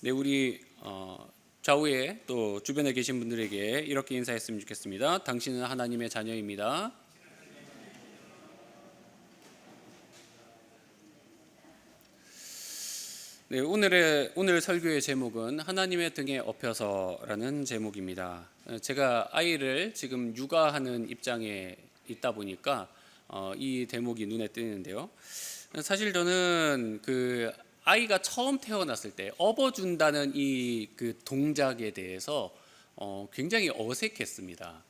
네, 우리 좌우에 또 주변에 계신 분들에게 이렇게 인사했으면 좋겠습니다. 당신은 하나님의 자녀입니다. 네, 오늘 설교의 제목은 하나님의 등에 업혀서라는 제목입니다. 제가 아이를 지금 육아하는 입장에 있다 보니까 이 대목이 눈에 띄는데요. 사실 저는 그 아이가 처음 태어났을 때 업어준다는 이 그 동작에 대해서 굉장히 어색했습니다.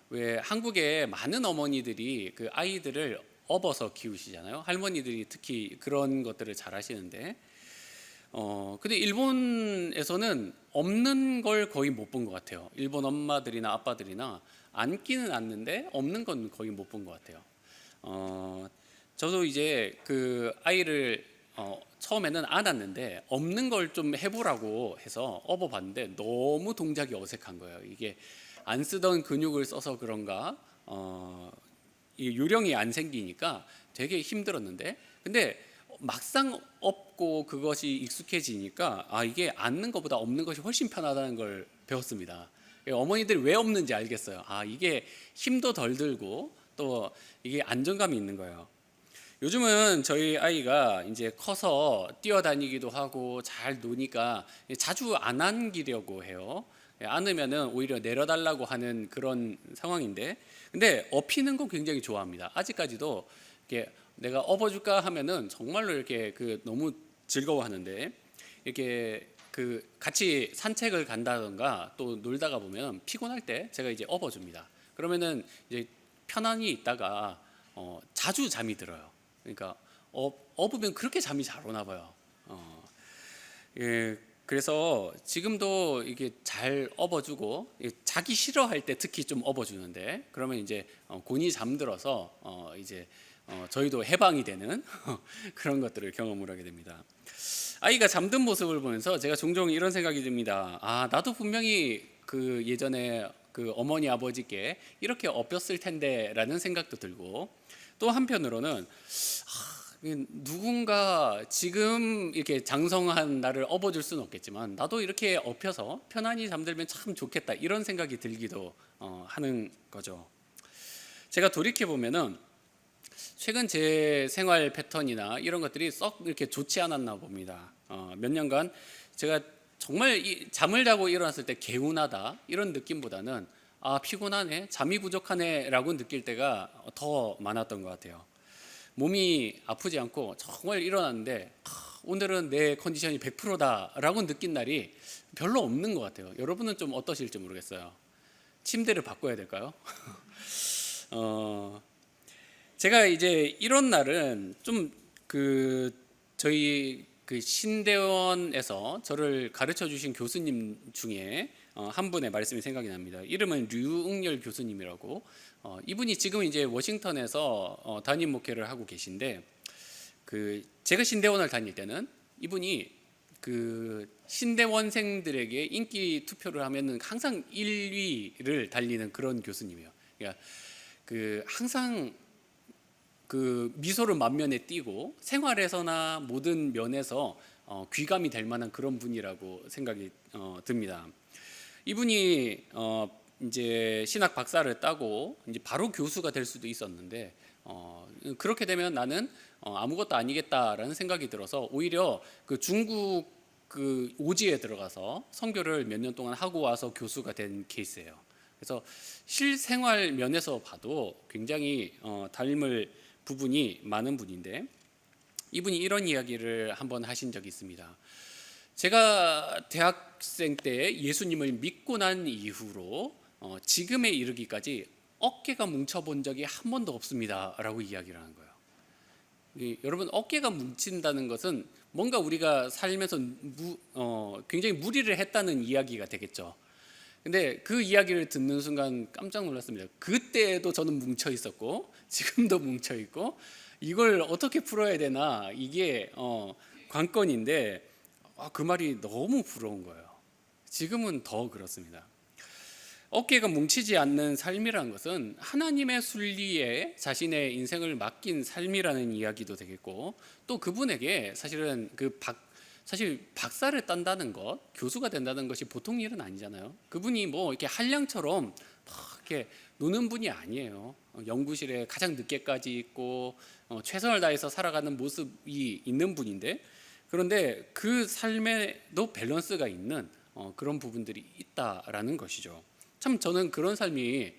왜 한국의 많은 어머니들이 그 아이들을 업어서 키우시잖아요. 할머니들이 특히 그런 것들을 잘 하시는데 근데 일본에서는 없는 걸 거의 못 본 것 같아요. 일본 엄마들이나 아빠들이나 안기는 않는데 없는 건 거의 못 본 것 같아요. 저도 이제 그 아이를 처음에는 안았는데 없는 걸 좀 해보라고 해서 업어봤는데 너무 동작이 어색한 거예요. 이게 안 쓰던 근육을 써서 그런가 이 요령이 안 생기니까 되게 힘들었는데, 근데 막상 업고 그것이 익숙해지니까 이게 앉는 것보다 없는 것이 훨씬 편하다는 걸 배웠습니다. 어머니들이 왜 없는지 알겠어요. 이게 힘도 덜 들고 또 이게 안정감이 있는 거예요. 요즘은 저희 아이가 이제 커서 뛰어다니기도 하고 잘 노니까 자주 안 안기려고 해요. 안으면은 오히려 내려달라고 하는 그런 상황인데, 근데 업히는 건 굉장히 좋아합니다. 아직까지도 이렇게 내가 업어줄까 하면은 정말로 이렇게 너무 즐거워하는데, 이렇게 같이 산책을 간다던가 또 놀다가 보면 피곤할 때 제가 이제 업어줍니다. 그러면은 이제 편안히 있다가 자주 잠이 들어요. 그러니까 업으면 그렇게 잠이 잘 오나 봐요. 그래서 지금도 이게 잘 업어주고, 자기 싫어할 때 특히 좀 업어주는데, 그러면 이제 곤히 잠들어서 이제 저희도 해방이 되는 그런 것들을 경험을 하게 됩니다. 아이가 잠든 모습을 보면서 제가 종종 이런 생각이 듭니다. 나도 분명히 그 예전에 그 어머니 아버지께 이렇게 업혔을 텐데 라는 생각도 들고, 또 한편으로는 누군가 지금 이렇게 장성한 나를 업어줄 수는 없겠지만 나도 이렇게 업혀서 편안히 잠들면 참 좋겠다, 이런 생각이 들기도 하는 거죠. 제가 돌이켜보면은 최근 제 생활 패턴이나 이런 것들이 썩 이렇게 좋지 않았나 봅니다. 몇 년간 제가 정말 잠을 자고 일어났을 때 개운하다 이런 느낌보다는 피곤하네, 잠이 부족하네 라고 느낄 때가 더 많았던 것 같아요. 몸이 아프지 않고 정말 일어났는데 오늘은 내 컨디션이 100%다 라고 느낀 날이 별로 없는 것 같아요. 여러분은 좀 어떠실지 모르겠어요. 침대를 바꿔야 될까요? 제가 이제 이런 날은 좀 저희 신대원에서 저를 가르쳐 주신 교수님 중에 한 분의 말씀이 생각이 납니다. 이름은 류응열 교수님이라고, 이분이 지금 이제 워싱턴에서 담임 목회를 하고 계신데, 제가 신대원을 다닐 때는 이분이 신대원생들에게 인기 투표를 하면은 항상 1위를 달리는 그런 교수님이에요. 그러니까 항상 미소를 만면에 띄고 생활에서나 모든 면에서 귀감이 될 만한 그런 분이라고 생각이 듭니다. 이분이 이제 신학 박사를 따고 이제 바로 교수가 될 수도 있었는데, 그렇게 되면 나는 아무것도 아니겠다라는 생각이 들어서 오히려 중국 오지에 들어가서 선교를 몇 년 동안 하고 와서 교수가 된 케이스예요. 그래서 실생활 면에서 봐도 굉장히 닮을 부분이 많은 분인데, 이분이 이런 이야기를 한번 하신 적이 있습니다. 제가 대학생 때 예수님을 믿고 난 이후로 지금에 이르기까지 어깨가 뭉쳐본 적이 한 번도 없습니다 라고 이야기를 하는 거예요. 여러분, 어깨가 뭉친다는 것은 뭔가 우리가 살면서 굉장히 무리를 했다는 이야기가 되겠죠. 근데 그 이야기를 듣는 순간 깜짝 놀랐습니다. 그때도 저는 뭉쳐 있었고 지금도 뭉쳐 있고 이걸 어떻게 풀어야 되나, 이게 관건인데 그 말이 너무 부러운 거예요. 지금은 더 그렇습니다. 어깨가 뭉치지 않는 삶이라는 것은 하나님의 순리에 자신의 인생을 맡긴 삶이라는 이야기도 되겠고, 또 그분에게 사실은 사실 박사를 딴다는 것, 교수가 된다는 것이 보통 일은 아니잖아요. 그분이 뭐 이렇게 한량처럼 막 이렇게 노는 분이 아니에요. 연구실에 가장 늦게까지 있고 최선을 다해서 살아가는 모습이 있는 분인데, 그런데 그 삶에도 밸런스가 있는 그런 부분들이 있다라는 것이죠. 참 저는 그런 삶이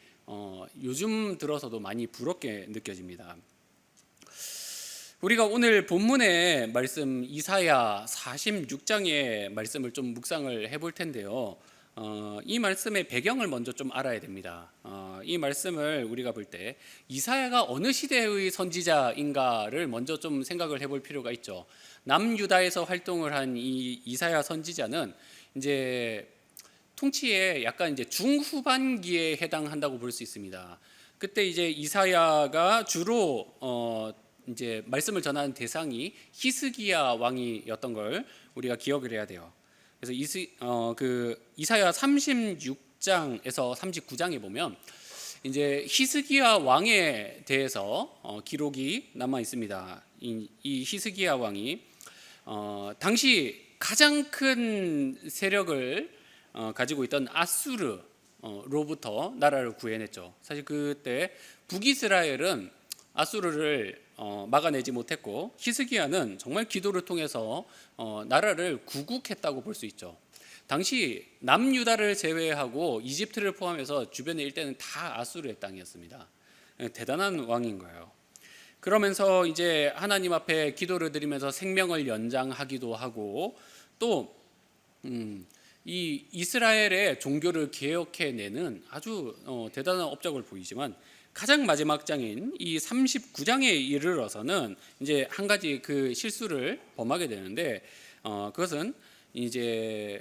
요즘 들어서도 많이 부럽게 느껴집니다. 우리가 오늘 본문의 말씀 이사야 46장의 말씀을 좀 묵상을 해볼 텐데요. 이 말씀의 배경을 먼저 좀 알아야 됩니다. 이 말씀을 우리가 볼 때 이사야가 어느 시대의 선지자인가를 먼저 좀 생각을 해볼 필요가 있죠. 남유다에서 활동을 한 이 이사야 선지자는 이제 통치의 약간 이제 중후반기에 해당한다고 볼 수 있습니다. 그때 이제 이사야가 주로 이제 말씀을 전하는 대상이 히스기야 왕이었던 걸 우리가 기억을 해야 돼요. 그래서 이사야 36장에서 39장에 보면 이제 히스기야 왕에 대해서 기록이 남아 있습니다. 이 히스기야 왕이 당시 가장 큰 세력을 가지고 있던 아수르로부터 나라를 구해냈죠. 사실 그때 북이스라엘은 아수르를 막아내지 못했고, 히스기야는 정말 기도를 통해서 나라를 구국했다고 볼 수 있죠. 당시 남유다를 제외하고 이집트를 포함해서 주변의 일대는 다 아수르의 땅이었습니다. 대단한 왕인 거예요. 그러면서 이제 하나님 앞에 기도를 드리면서 생명을 연장하기도 하고, 또 이 이스라엘의 종교를 개혁해내는 아주 대단한 업적을 보이지만, 가장 마지막 장인 이 39장에 이르러서는 이제 한 가지 그 실수를 범하게 되는데, 그것은 이제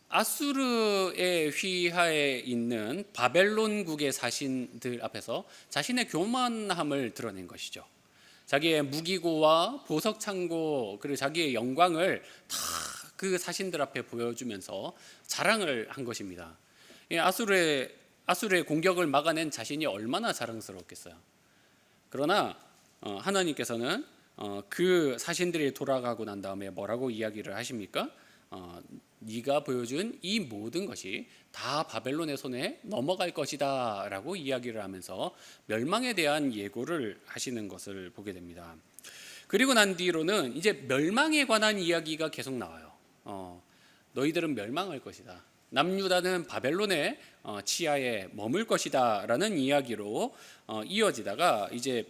아수르의 휘하에 있는 바벨론국의 사신들 앞에서 자신의 교만함을 드러낸 것이죠. 자기의 무기고와 보석 창고, 그리고 자기의 영광을 다 그 사신들 앞에 보여주면서 자랑을 한 것입니다. 아수르의 공격을 막아낸 자신이 얼마나 자랑스러웠겠어요. 그러나 하나님께서는 그 사신들이 돌아가고 난 다음에 뭐라고 이야기를 하십니까? 네가 보여준 이 모든 것이 다 바벨론의 손에 넘어갈 것이다 라고 이야기를 하면서 멸망에 대한 예고를 하시는 것을 보게 됩니다. 그리고 난 뒤로는 이제 멸망에 관한 이야기가 계속 나와요. 너희들은 멸망할 것이다. 남유다는 바벨론의 치하에 머물 것이다 라는 이야기로 이어지다가, 이제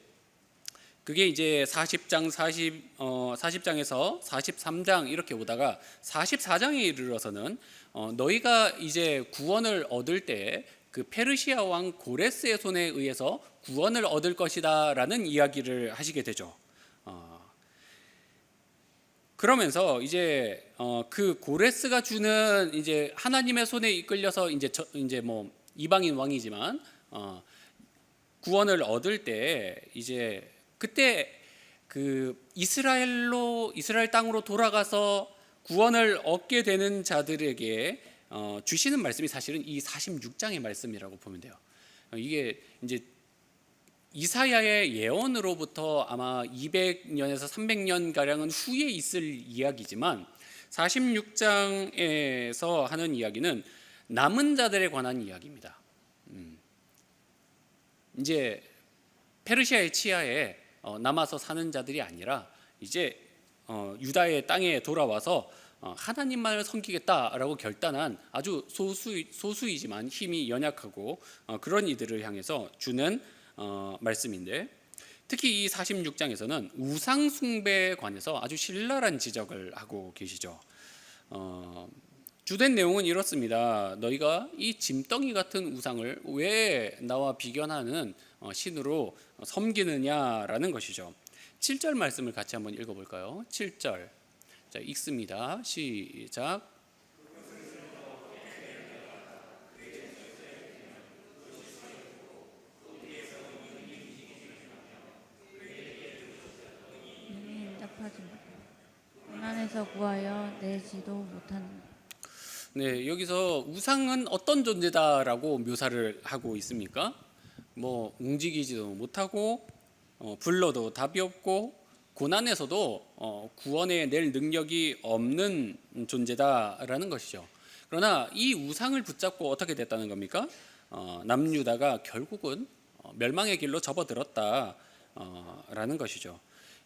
그게 이제 40장에서 43장 이렇게 오다가 44장에 이르러서는 너희가 이제 구원을 얻을 때 그 페르시아 왕 고레스의 손에 의해서 구원을 얻을 것이다 라는 이야기를 하시게 되죠. 그러면서 이제 그 고레스가 주는 이제 하나님의 손에 이끌려서 이제 뭐 이방인 왕이지만 구원을 얻을 때, 이제 그때 그 이스라엘 땅으로 돌아가서 구원을 얻게 되는 자들에게 주시는 말씀이 사실은 이 46장의 말씀이라고 보면 돼요. 이게 이제 이사야의 예언으로부터 아마 200년에서 300년 가량은 후에 있을 이야기지만, 46장에서 하는 이야기는 남은 자들에 관한 이야기입니다. 이제 페르시아의 치하에 남아서 사는 자들이 아니라 이제 유다의 땅에 돌아와서 하나님만을 섬기겠다라고 결단한 아주 소수이지만 힘이 연약하고 그런 이들을 향해서 주는 말씀인데, 특히 이 46장에서는 우상 숭배에 관해서 아주 신랄한 지적을 하고 계시죠. 주된 내용은 이렇습니다. 너희가 이 짐덩이 같은 우상을 왜 나와 비견하는 신으로 섬기느냐라는 것이죠. 7절 말씀을 같이 한번 읽어볼까요? 7절. 자, 읽습니다. 시작. 고난에서 구하여 내지도 못하는. 네, 여기서 우상은 어떤 존재다라고 묘사를 하고 있습니까? 뭐 움직이지도 못하고 불러도 답이 없고 고난에서도 구원해 낼 능력이 없는 존재다라는 것이죠. 그러나 이 우상을 붙잡고 어떻게 됐다는 겁니까? 남유다가 결국은 멸망의 길로 접어들었다라는 것이죠.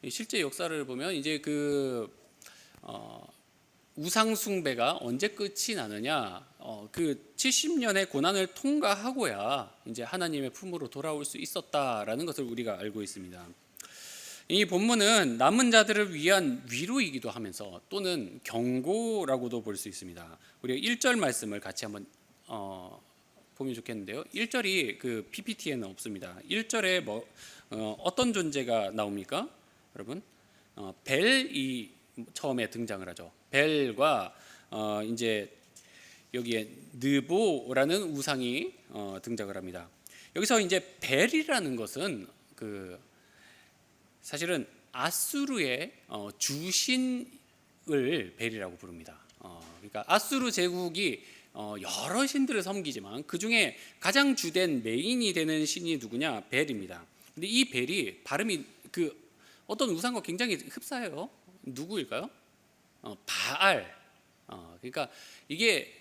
실제 역사를 보면 이제 우상 숭배가 언제 끝이 나느냐? 그 70년의 고난을 통과하고야 이제 하나님의 품으로 돌아올 수 있었다라는 것을 우리가 알고 있습니다. 이 본문은 남은 자들을 위한 위로이기도 하면서 또는 경고라고도 볼 수 있습니다. 우리가 1절 말씀을 같이 한번 보면 좋겠는데요. 1절이 그 PPT에는 없습니다. 1절에 어떤 존재가 나옵니까? 여러분, 벨이 처음에 등장을 하죠. 벨과 이제 여기에 느보라는 우상이 등장을 합니다. 여기서 이제 벨이라는 것은 사실은 아수르의 주신을 벨이라고 부릅니다. 그러니까 아수르 제국이 여러 신들을 섬기지만 그 중에 가장 주된 메인이 되는 신이 누구냐? 벨입니다. 근데 이 벨이 발음이 어떤 우상과 굉장히 흡사해요. 누구일까요? 바알. 그러니까 이게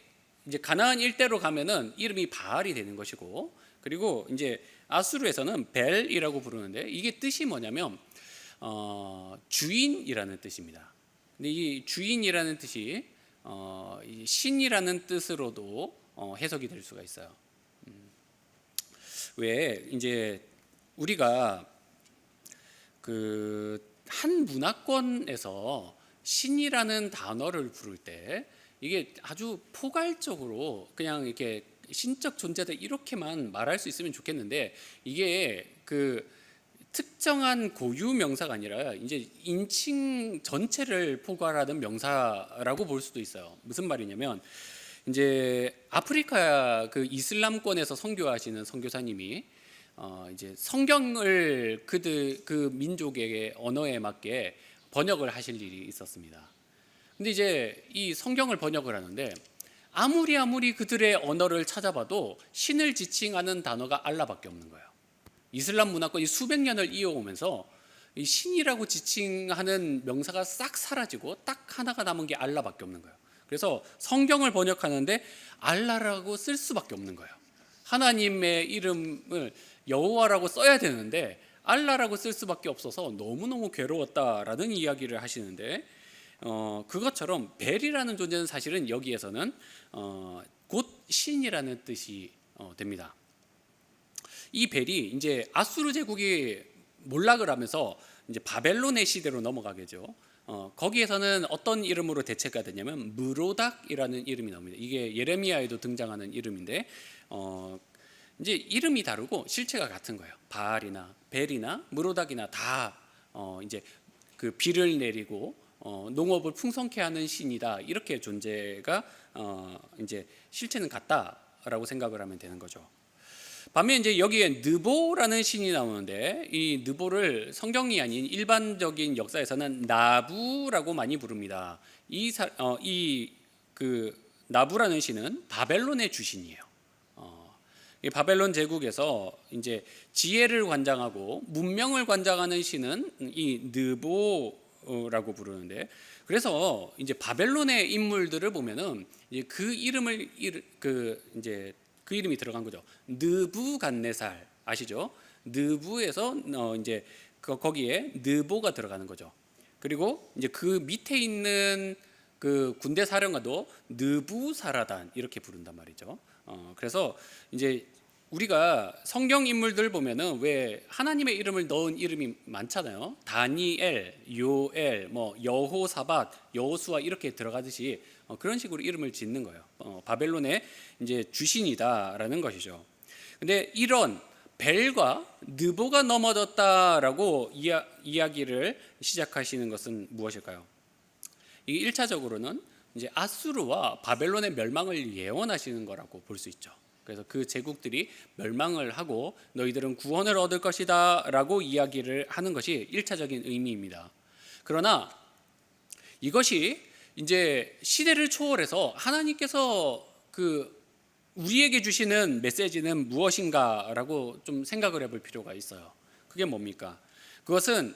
이제 가나안 일대로 가면은 이름이 바알이 되는 것이고, 그리고 이제 아수르에서는 벨이라고 부르는데 이게 뜻이 뭐냐면 주인이라는 뜻입니다. 근데 이 주인이라는 뜻이 이 신이라는 뜻으로도 해석이 될 수가 있어요. 왜 이제 우리가 한 문화권에서 신이라는 단어를 부를 때 이게 아주 포괄적으로 그냥 이렇게 신적 존재다 이렇게만 말할 수 있으면 좋겠는데, 이게 특정한 고유 명사가 아니라 이제 인칭 전체를 포괄하는 명사라고 볼 수도 있어요. 무슨 말이냐면 이제 아프리카 이슬람권에서 선교하시는 선교사님이 이제 성경을 그 민족의 언어에 맞게 번역을 하실 일이 있었습니다. 근데 이제 이 성경을 번역을 하는데 아무리 그들의 언어를 찾아봐도 신을 지칭하는 단어가 알라밖에 없는 거예요. 이슬람 문화권이 수백 년을 이어오면서 이 신이라고 지칭하는 명사가 싹 사라지고 딱 하나가 남은 게 알라밖에 없는 거예요. 그래서 성경을 번역하는데 알라라고 쓸 수밖에 없는 거예요. 하나님의 이름을 여호와라고 써야 되는데 알라라고 쓸 수밖에 없어서 너무너무 괴로웠다라는 이야기를 하시는데, 그것처럼 벨이라는 존재는 사실은 여기에서는 곧 신이라는 뜻이 됩니다. 이 벨이 이제 아수르 제국이 몰락을 하면서 이제 바벨론의 시대로 넘어가겠죠. 거기에서는 어떤 이름으로 대체가 되냐면 무로닥이라는 이름이 나옵니다. 이게 예레미야에도 등장하는 이름인데 이제 이름이 다르고 실체가 같은 거예요. 바알이나 벨이나 무로닥이나 다 이제 비를 내리고 농업을 풍성케 하는 신이다, 이렇게 존재가 이제 실체는 같다라고 생각을 하면 되는 거죠. 반면 이제 여기에 느보라는 신이 나오는데 이 느보를 성경이 아닌 일반적인 역사에서는 나부라고 많이 부릅니다. 나부라는 신은 바벨론의 주신이에요. 이 바벨론 제국에서 이제 지혜를 관장하고 문명을 관장하는 신은 이 느보라고 부르는데, 그래서 이제 바벨론의 인물들을 보면은 이제 그 이름이 들어간 거죠. 느부갓네살 아시죠? 느부에서 이제 거기에 느보가 들어가는 거죠. 그리고 이제 그 밑에 있는 그 군대 사령관도 느부사라단 이렇게 부른단 말이죠. 그래서 이제 우리가 성경 인물들 보면은 왜 하나님의 이름을 넣은 이름이 많잖아요. 다니엘, 요엘, 여호사밧, 여호수아 이렇게 들어가듯이 그런 식으로 이름을 짓는 거예요. 바벨론의 이제 주신이다라는 것이죠. 근데 이런 벨과 느보가 넘어졌다라고 이야기를 시작하시는 것은 무엇일까요? 이 1차적으로는 이제 아수르와 바벨론의 멸망을 예언하시는 거라고 볼 수 있죠. 그래서 그 제국들이 멸망을 하고 너희들은 구원을 얻을 것이다 라고 이야기를 하는 것이 1차적인 의미입니다. 그러나 이것이 이제 시대를 초월해서 하나님께서 우리에게 주시는 메시지는 무엇인가라고 좀 생각을 해볼 필요가 있어요. 그게 뭡니까? 그것은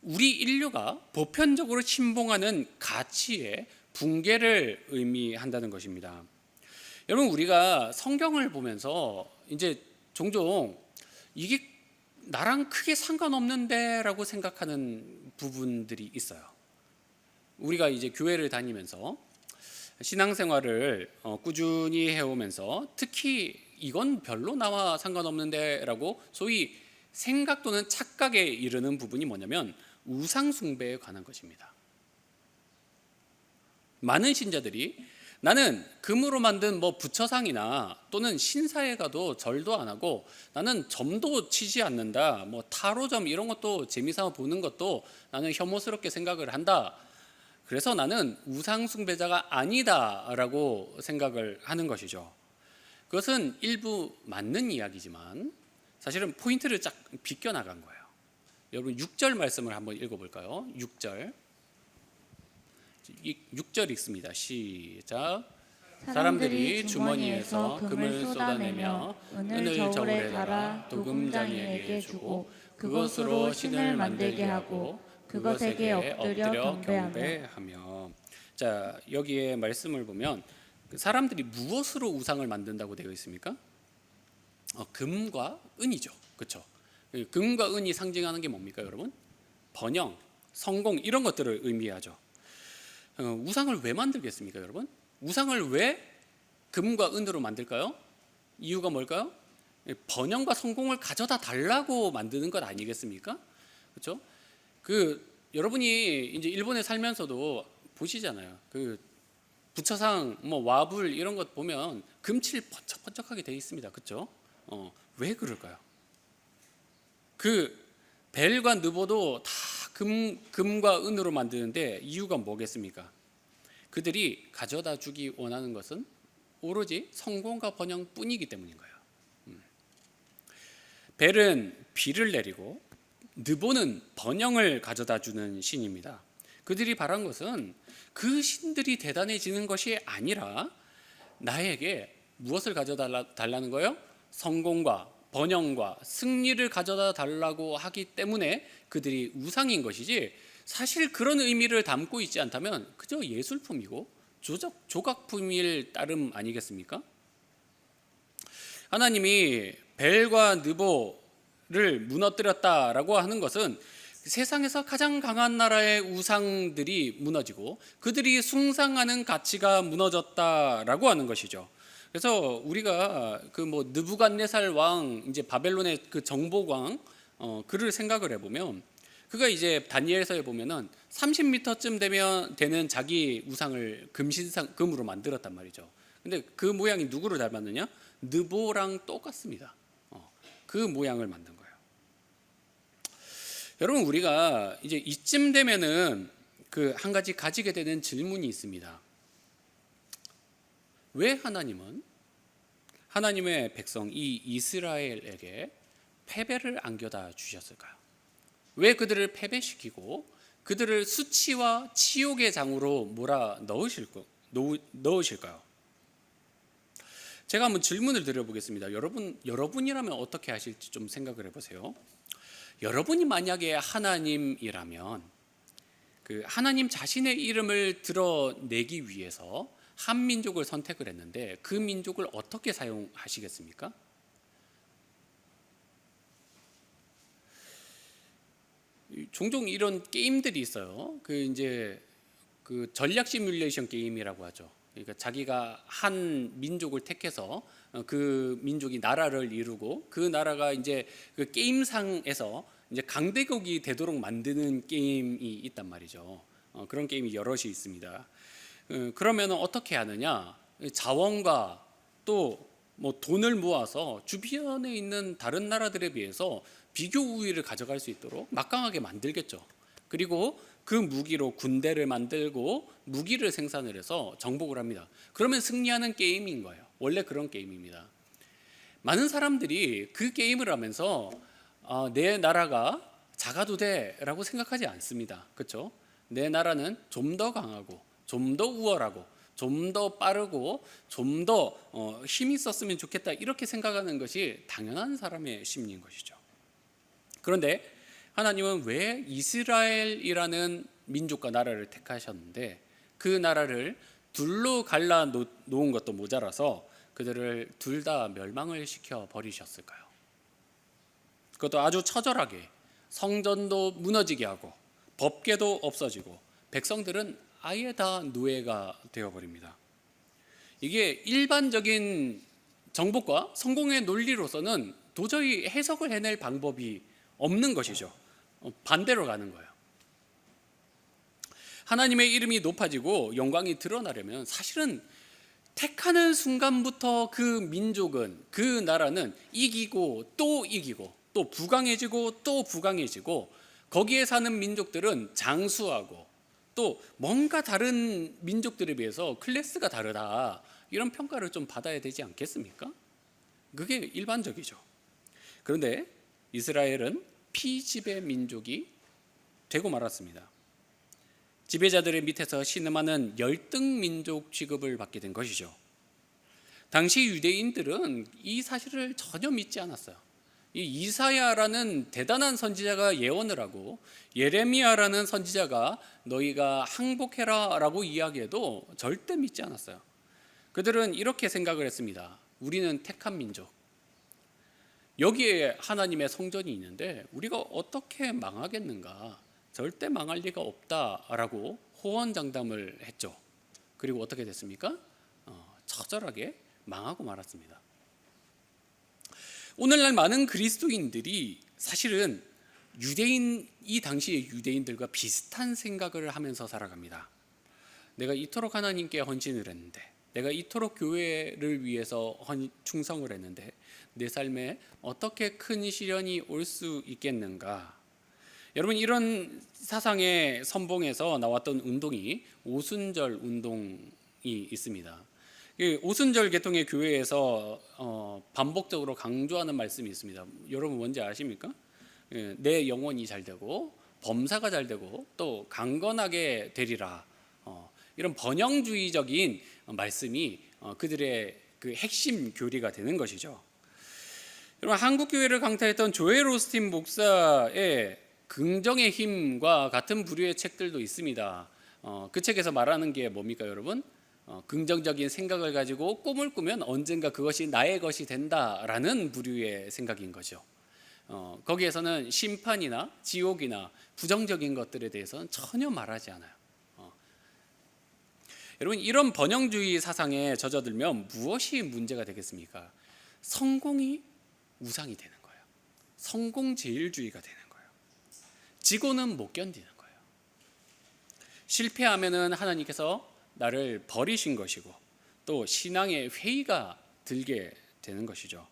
우리 인류가 보편적으로 신봉하는 가치의 붕괴를 의미한다는 것입니다. 여러분, 우리가 성경을 보면서 이제 종종 이게 나랑 크게 상관없는데라고 생각하는 부분들이 있어요. 우리가 이제 교회를 다니면서 신앙생활을 꾸준히 해오면서 특히 이건 별로 나와 상관없는데라고 소위 생각 또는 착각에 이르는 부분이 뭐냐면 우상 숭배에 관한 것입니다. 많은 신자들이 나는 금으로 만든 부처상이나 또는 신사에 가도 절도 안 하고 나는 점도 치지 않는다, 타로점 이런 것도 재미삼아 보는 것도 나는 혐오스럽게 생각을 한다. 그래서 나는 우상 숭배자가 아니다라고 생각을 하는 것이죠. 그것은 일부 맞는 이야기지만 사실은 포인트를 쫙 비껴나간 거예요. 여러분 6절 말씀을 한번 읽어볼까요? 6절 6절 읽습니다. 시작. 사람들이 주머니에서 금을 쏟아내며 은을 저울에 달아 도금장이에게 주고 그것으로 신을 만들게 하고 그것에게 엎드려 경배하며. 자, 여기에 말씀을 보면 사람들이 무엇으로 우상을 만든다고 되어 있습니까? 금과 은이죠. 그렇죠? 금과 은이 상징하는 게 뭡니까, 여러분? 번영, 성공 이런 것들을 의미하죠. 우상을 왜 만들겠습니까, 여러분? 우상을 왜 금과 은으로 만들까요? 이유가 뭘까요? 번영과 성공을 가져다 달라고 만드는 것 아니겠습니까? 그렇죠? 여러분이 이제 일본에 살면서도 보시잖아요. 부처상, 와불 이런 것 보면 금칠 번쩍번쩍하게 돼 있습니다. 그렇죠? 왜 그럴까요? 벨과 느보도 다 금과 은으로 만드는데 이유가 뭐겠습니까? 그들이 가져다 주기 원하는 것은 오로지 성공과 번영뿐이기 때문인 거예요. 벨은 비를 내리고 느보는 번영을 가져다 주는 신입니다. 그들이 바란 것은 그 신들이 대단해지는 것이 아니라 나에게 무엇을 가져다 달라는 거예요? 성공과 번영과 승리를 가져다 달라고 하기 때문에 그들이 우상인 것이지, 사실 그런 의미를 담고 있지 않다면 그저 예술품이고 조각품일 따름 아니겠습니까? 하나님이 벨과 느보를 무너뜨렸다라고 하는 것은 세상에서 가장 강한 나라의 우상들이 무너지고 그들이 숭상하는 가치가 무너졌다라고 하는 것이죠. 그래서 우리가 느부갓네살 왕, 이제 바벨론의 정복왕, 그를 생각을 해보면 그가 이제 다니엘서에 보면은 30m쯤 되는 자기 우상을 금으로 만들었단 말이죠. 근데 그 모양이 누구를 닮았느냐? 느보랑 똑같습니다. 그 모양을 만든 거예요. 여러분, 우리가 이제 이쯤 되면은 한 가지 가지게 되는 질문이 있습니다. 왜 하나님은 하나님의 백성 이 이스라엘에게 패배를 안겨다 주셨을까요? 왜 그들을 패배시키고 그들을 수치와 치욕의 장으로 몰아 넣으실까요? 제가 한번 질문을 드려보겠습니다. 여러분이라면 어떻게 하실지 좀 생각을 해보세요. 여러분이 만약에 하나님이라면 하나님 자신의 이름을 드러내기 위해서 한 민족을 선택을 했는데 그 민족을 어떻게 사용하시겠습니까? 종종 이런 게임들이 있어요. 전략 시뮬레이션 게임이라고 하죠. 그러니까 자기가 한 민족을 택해서 그 민족이 나라를 이루고 그 나라가 이제 그 게임상에서 이제 강대국이 되도록 만드는 게임이 있단 말이죠. 그런 게임이 여럿이 있습니다. 그러면 어떻게 하느냐? 자원과 또 돈을 모아서 주변에 있는 다른 나라들에 비해서 비교 우위를 가져갈 수 있도록 막강하게 만들겠죠. 그리고 그 무기로 군대를 만들고 무기를 생산을 해서 정복을 합니다. 그러면 승리하는 게임인 거예요. 원래 그런 게임입니다. 많은 사람들이 그 게임을 하면서 내 나라가 작아도 돼라고 생각하지 않습니다. 그렇죠? 내 나라는 좀 더 강하고 좀 더 우월하고 좀 더 빠르고 좀 더 힘이 있었으면 좋겠다, 이렇게 생각하는 것이 당연한 사람의 심리인 것이죠. 그런데 하나님은 왜 이스라엘이라는 민족과 나라를 택하셨는데 그 나라를 둘로 갈라 놓은 것도 모자라서 그들을 둘 다 멸망을 시켜 버리셨을까요? 그것도 아주 처절하게 성전도 무너지게 하고 법궤도 없어지고 백성들은 아예 다 노예가 되어버립니다. 이게 일반적인 정복과 성공의 논리로서는 도저히 해석을 해낼 방법이 없는 것이죠. 반대로 가는 거예요. 하나님의 이름이 높아지고 영광이 드러나려면 사실은 택하는 순간부터 그 민족은, 그 나라는 이기고 또 부강해지고 또 부강해지고 거기에 사는 민족들은 장수하고 또 뭔가 다른 민족들에 비해서 클래스가 다르다, 이런 평가를 좀 받아야 되지 않겠습니까? 그게 일반적이죠. 그런데 이스라엘은 피지배 민족이 되고 말았습니다. 지배자들의 밑에서 신음하는 열등 민족 취급을 받게 된 것이죠. 당시 유대인들은 이 사실을 전혀 믿지 않았어요. 이 이사야라는 대단한 선지자가 예언을 하고 예레미야라는 선지자가 너희가 항복해라 라고 이야기해도 절대 믿지 않았어요. 그들은 이렇게 생각을 했습니다. 우리는 택한 민족, 여기에 하나님의 성전이 있는데 우리가 어떻게 망하겠는가, 절대 망할 리가 없다라고 호언장담을 했죠. 그리고 어떻게 됐습니까? 처절하게 망하고 말았습니다. 오늘날 많은 그리스도인들이 사실은 이 당시의 유대인들과 비슷한 생각을 하면서 살아갑니다. 내가 이토록 하나님께 헌신을 했는데, 내가 이토록 교회를 위해서 충성을 했는데 내 삶에 어떻게 큰 시련이 올 수 있겠는가? 여러분, 이런 사상의 선봉에서 나왔던 운동이 오순절 운동이 있습니다. 오순절 계통의 교회에서 반복적으로 강조하는 말씀이 있습니다. 여러분 뭔지 아십니까? 내 영혼이 잘 되고 범사가 잘 되고 또 강건하게 되리라. 이런 번영주의적인 말씀이 그들의 그 핵심 교리가 되는 것이죠. 여러분, 한국 교회를 강타했던 조엘 오스틴 목사의 긍정의 힘과 같은 부류의 책들도 있습니다. 그 책에서 말하는 게 뭡니까, 여러분? 긍정적인 생각을 가지고 꿈을 꾸면 언젠가 그것이 나의 것이 된다라는 부류의 생각인 거죠. 거기에서는 심판이나 지옥이나 부정적인 것들에 대해서는 전혀 말하지 않아요. 여러분, 이런 번영주의 사상에 젖어들면 무엇이 문제가 되겠습니까? 성공이 우상이 되는 거예요. 성공제일주의가 되는 거예요. 지고는 못 견디는 거예요. 실패하면은 하나님께서 나를 버리신 것이고 또 신앙의 회의가 들게 되는 것이죠.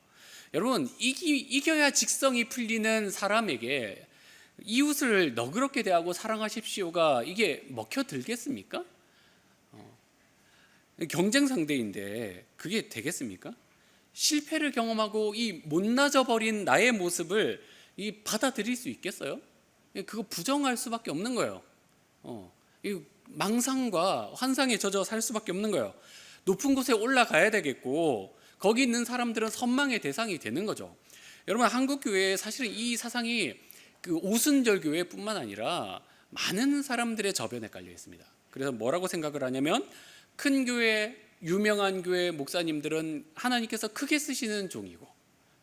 여러분, 이겨야 직성이 풀리는 사람에게 이웃을 너그럽게 대하고 사랑하십시오가 이게 먹혀 들겠습니까? 경쟁 상대인데 그게 되겠습니까? 실패를 경험하고 이 못나져 버린 나의 모습을 받아들일 수 있겠어요? 그거 부정할 수밖에 없는 거예요. 이 망상과 환상에 젖어 살 수밖에 없는 거예요. 높은 곳에 올라가야 되겠고 거기 있는 사람들은 선망의 대상이 되는 거죠. 여러분, 한국 교회에 사실은 이 사상이 그 오순절 교회뿐만 아니라 많은 사람들의 저변에 깔려 있습니다. 그래서 뭐라고 생각을 하냐면, 큰 교회, 유명한 교회 목사님들은 하나님께서 크게 쓰시는 종이고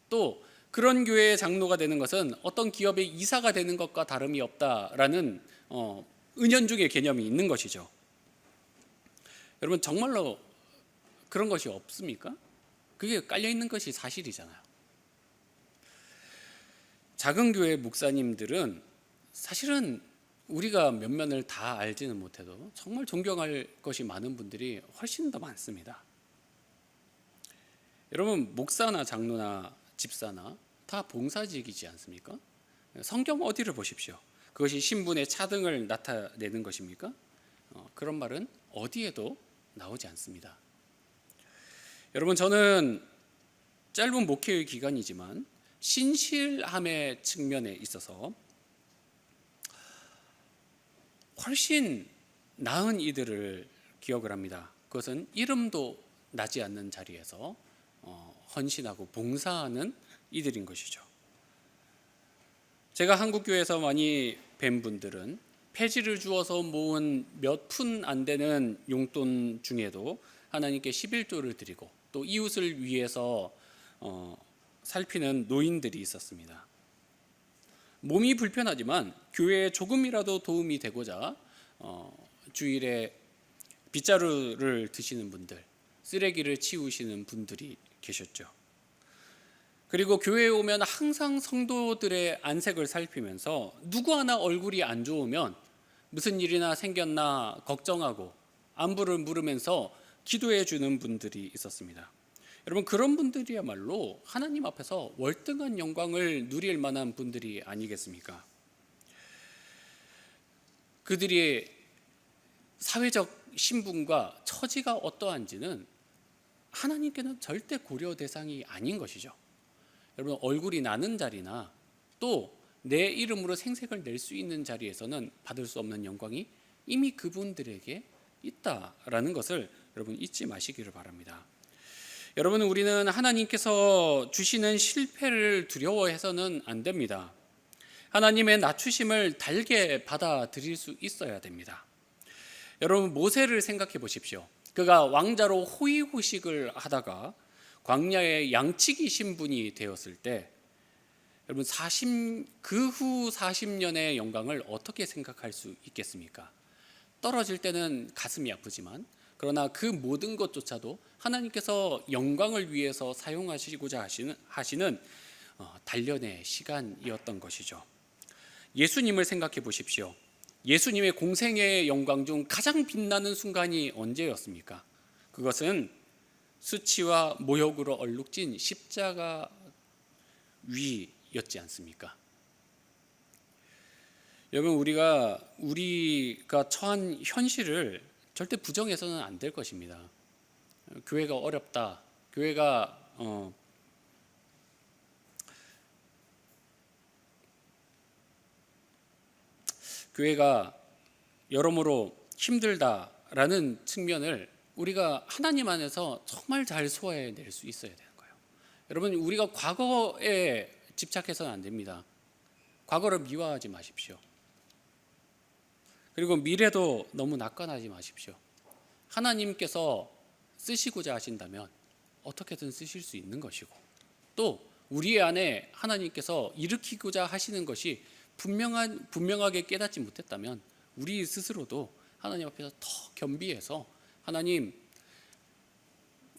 또 그런 교회의 장로가 되는 것은 어떤 기업의 이사가 되는 것과 다름이 없다라는 은연중의 개념이 있는 것이죠. 여러분, 정말로 그런 것이 없습니까? 그게 깔려있는 것이 사실이잖아요. 작은 교회 목사님들은 사실은 우리가 면면을 다 알지는 못해도 정말 존경할 것이 많은 분들이 훨씬 더 많습니다. 여러분, 목사나 장로나 집사나 다 봉사직이지 않습니까? 성경 어디를 보십시오. 그것이 신분의 차등을 나타내는 것입니까? 그런 말은 어디에도 나오지 않습니다. 여러분, 저는 짧은 목회의 기간이지만 신실함의 측면에 있어서 훨씬 나은 이들을 기억을 합니다. 그것은 이름도 나지 않는 자리에서 헌신하고 봉사하는 이들인 것이죠. 제가 한국 교회에서 많이 뵌 분들은 폐지를 주어서 모은 몇 푼 안 되는 용돈 중에도 하나님께 11조를 드리고 또 이웃을 위해서 살피는 노인들이 있었습니다. 몸이 불편하지만 교회에 조금이라도 도움이 되고자 주일에 빗자루를 드시는 분들, 쓰레기를 치우시는 분들이 계셨죠. 그리고 교회에 오면 항상 성도들의 안색을 살피면서 누구 하나 얼굴이 안 좋으면 무슨 일이나 생겼나 걱정하고 안부를 물으면서 기도해 주는 분들이 있었습니다. 여러분, 그런 분들이야말로 하나님 앞에서 월등한 영광을 누릴 만한 분들이 아니겠습니까? 그들이 사회적 신분과 처지가 어떠한지는 하나님께는 절대 고려 대상이 아닌 것이죠. 여러분, 얼굴이 나는 자리나 또 내 이름으로 생색을 낼 수 있는 자리에서는 받을 수 없는 영광이 이미 그분들에게 있다라는 것을 여러분 잊지 마시기를 바랍니다. 여러분, 우리는 하나님께서 주시는 실패를 두려워해서는 안 됩니다. 하나님의 낮추심을 달게 받아들일 수 있어야 됩니다. 여러분, 모세를 생각해 보십시오. 그가 왕자로 호의호식을 하다가 광야의 양치기 신분이 되었을 때 여러분, 그 후 40년의 영광을 어떻게 생각할 수 있겠습니까? 떨어질 때는 가슴이 아프지만 그러나 그 모든 것조차도 하나님께서 영광을 위해서 사용하시고자 하시는 단련의 시간이었던 것이죠. 예수님을 생각해 보십시오. 예수님의 공생애의 영광 중 가장 빛나는 순간이 언제였습니까? 그것은 수치와 모욕으로 얼룩진 십자가 위였지 않습니까? 여러분, 우리가 처한 현실을 절대 부정해서는 안 될 것입니다. 교회가 어렵다. 교회가 여러모로 힘들다라는 측면을 우리가 하나님 안에서 정말 잘 소화해낼 수 있어야 되는 거예요. 여러분, 우리가 과거에 집착해서는 안 됩니다. 과거를 미화하지 마십시오. 그리고 미래도 너무 낙관하지 마십시오. 하나님께서 쓰시고자 하신다면 어떻게든 쓰실 수 있는 것이고 또 우리 안에 하나님께서 일으키고자 하시는 것이 분명하게 깨닫지 못했다면 우리 스스로도 하나님 앞에서 더 겸비해서 하나님,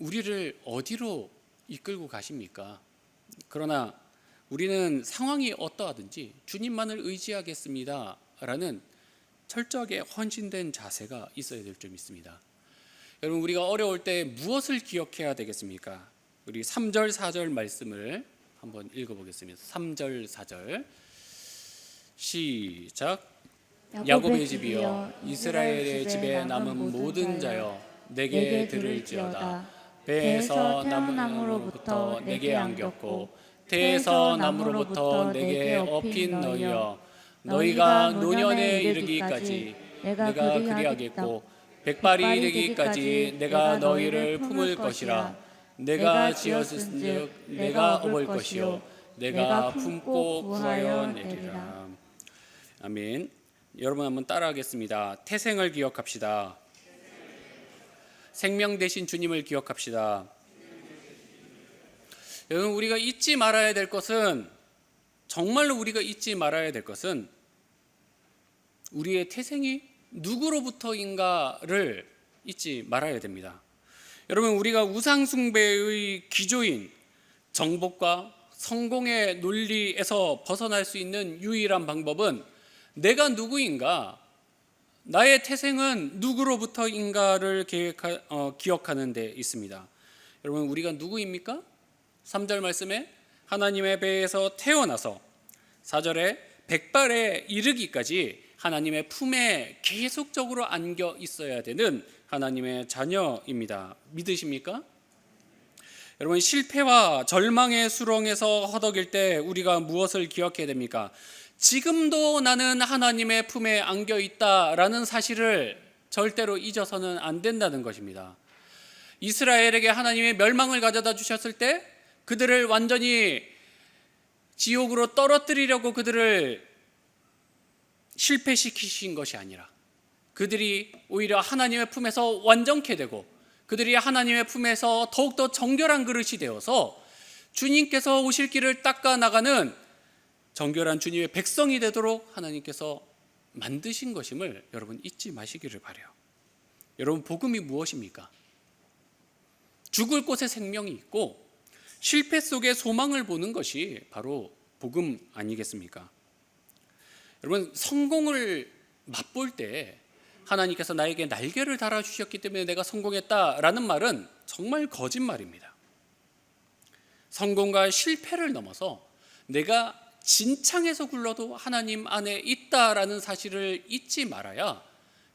우리를 어디로 이끌고 가십니까? 그러나 우리는 상황이 어떠하든지 주님만을 의지하겠습니다 라는 철저하게 헌신된 자세가 있어야 될 줄 믿습니다. 여러분, 우리가 어려울 때 무엇을 기억해야 되겠습니까? 우리 3절 4절 말씀을 한번 읽어보겠습니다. 3절 4절 시작. 야곱의 집이여, 이스라엘의 집에 남은 모든 자여, 내게 들을지어다. 배에서 나무로부터 내게 안겼고 태에서 나무로부터 내게 업힌 너희여, 너희가 노년에 이르기까지 내가 그리하겠고 백발이 되기까지 내가 너희를 품을 것이라. 내가 지었은즉 내가 업을 것이요 내가 품고 구하여 내리라. 아멘. 여러분, 한번 따라하겠습니다. 태생을 기억합시다. 생명 대신 주님을 기억합시다. 여러분, 우리가 잊지 말아야 될 것은, 정말로 우리가 잊지 말아야 될 것은 우리의 태생이 누구로부터인가를 잊지 말아야 됩니다. 여러분, 우리가 우상숭배의 기조인 정복과 성공의 논리에서 벗어날 수 있는 유일한 방법은 내가 누구인가, 나의 태생은 누구로부터인가를 기억하는 데 있습니다. 여러분, 우리가 누구입니까? 3절 말씀에 하나님의 배에서 태어나서 4절에 백발에 이르기까지 하나님의 품에 계속적으로 안겨 있어야 되는 하나님의 자녀입니다. 믿으십니까? 여러분, 실패와 절망의 수렁에서 허덕일 때 우리가 무엇을 기억해야 됩니까? 지금도 나는 하나님의 품에 안겨 있다라는 사실을 절대로 잊어서는 안 된다는 것입니다. 이스라엘에게 하나님의 멸망을 가져다 주셨을 때 그들을 완전히 지옥으로 떨어뜨리려고 그들을 실패시키신 것이 아니라 그들이 오히려 하나님의 품에서 완전케 되고 그들이 하나님의 품에서 더욱더 정결한 그릇이 되어서 주님께서 오실 길을 닦아 나가는 정결한 주님의 백성이 되도록 하나님께서 만드신 것임을 여러분 잊지 마시기를 바라요. 여러분, 복음이 무엇입니까? 죽을 곳에 생명이 있고 실패 속에 소망을 보는 것이 바로 복음 아니겠습니까? 여러분, 성공을 맛볼 때 하나님께서 나에게 날개를 달아주셨기 때문에 내가 성공했다라는 말은 정말 거짓말입니다. 성공과 실패를 넘어서 내가 진창에서 굴러도 하나님 안에 있다라는 사실을 잊지 말아야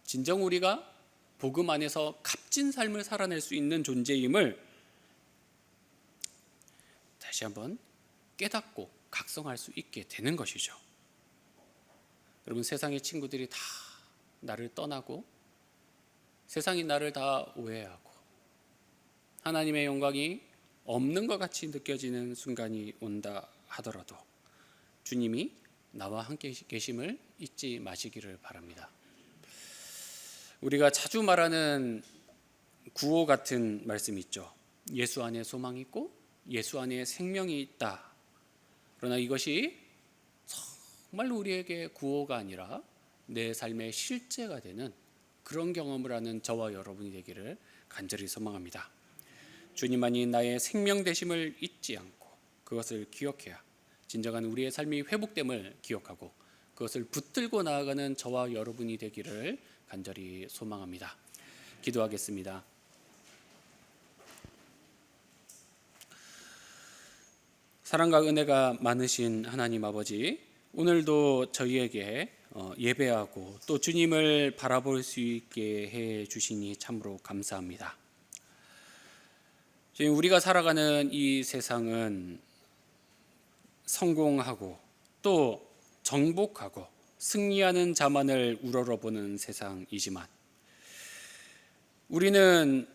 진정 우리가 복음 안에서 값진 삶을 살아낼 수 있는 존재임을 다시 한번 깨닫고 각성할 수 있게 되는 것이죠. 여러분, 세상의 친구들이 다 나를 떠나고 세상이 나를 다 오해하고 하나님의 영광이 없는 것 같이 느껴지는 순간이 온다 하더라도 주님이 나와 함께 계심을 잊지 마시기를 바랍니다. 우리가 자주 말하는 구호 같은 말씀이 있죠. 예수 안에 소망이 있고 예수 안에 생명이 있다. 그러나 이것이 정말로 우리에게 구호가 아니라 내 삶의 실제가 되는 그런 경험을 하는 저와 여러분이 되기를 간절히 소망합니다. 주님만이 나의 생명 되심을 잊지 않고 그것을 기억해야 진정한 우리의 삶이 회복됨을 기억하고 그것을 붙들고 나아가는 저와 여러분이 되기를 간절히 소망합니다. 기도하겠습니다. 사랑과 은혜가 많으신 하나님 아버지, 오늘도 저희에게 예배하고 또 주님을 바라볼 수 있게 해 주시니 참으로 감사합니다. 지금 우리가 살아가는 이 세상은 성공하고 또 정복하고 승리하는 자만을 우러러보는 세상이지만 우리는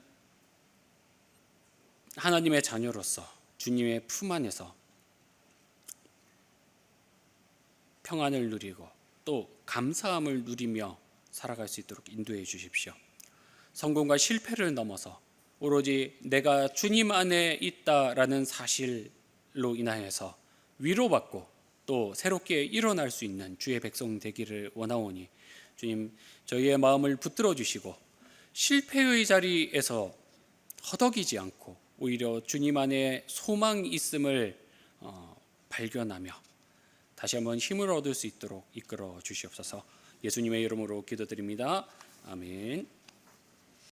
하나님의 자녀로서 주님의 품 안에서 평안을 누리고 또 감사함을 누리며 살아갈 수 있도록 인도해 주십시오. 성공과 실패를 넘어서 오로지 내가 주님 안에 있다라는 사실로 인하여서 위로받고 또 새롭게 일어날 수 있는 주의 백성 되기를 원하오니 주님, 저희의 마음을 붙들어 주시고 실패의 자리에서 허덕이지 않고 오히려 주님 안에 소망이 있음을 발견하며 다시 한번 힘을 얻을 수 있도록 이끌어 주시옵소서. 예수님의 이름으로 기도드립니다. 아멘.